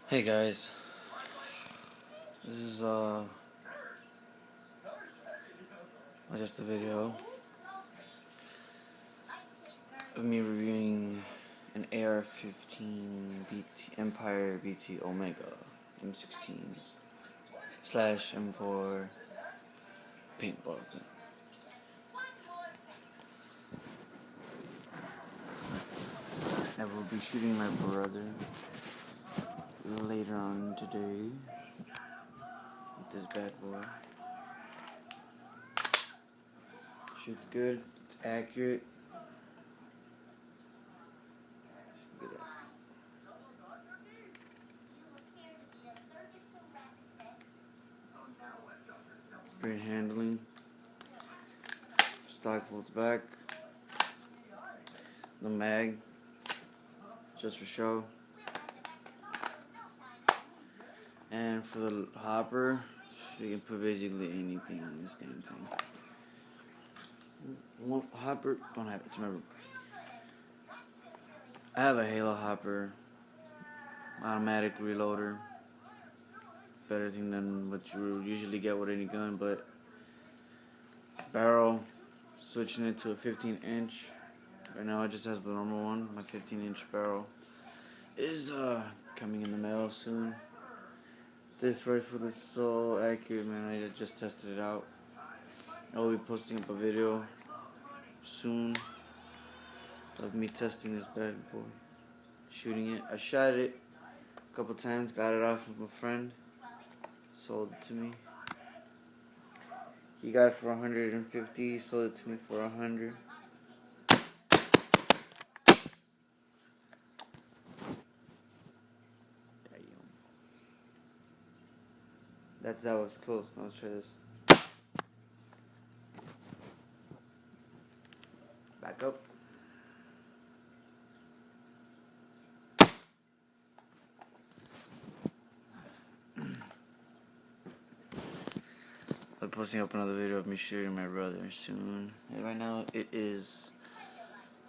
Hey guys, this is just a video of me reviewing an AR-15 Empire BT Omega M16 / M4 paintball gun. I will be shooting my brother later on today with this bad boy. Shoots good, it's accurate. Look at that. Great handling. Stock folds back. The mag, just for show. And for the hopper, you can put basically anything on this damn thing. Hopper, don't have it, remember. I have a Halo hopper, automatic reloader. Better thing than what you usually get with any gun, but barrel, switching it to a 15-inch. Right now it just has the normal one. My 15-inch barrel is coming in the mail soon. This rifle is so accurate, man. I just tested it out. I'll be posting up a video soon of me testing this bad boy, shooting it. I shot it a couple times, got it off of a friend, sold it to me. He got it for 150, sold it to me for 100. That was close. Now let's try this. Back up. I'll be posting up another video of me shooting my brother soon. And right now it is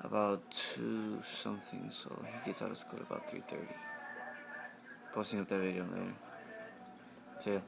about 2 something, so he gets out of school about 3:30. Posting up that video later. See ya.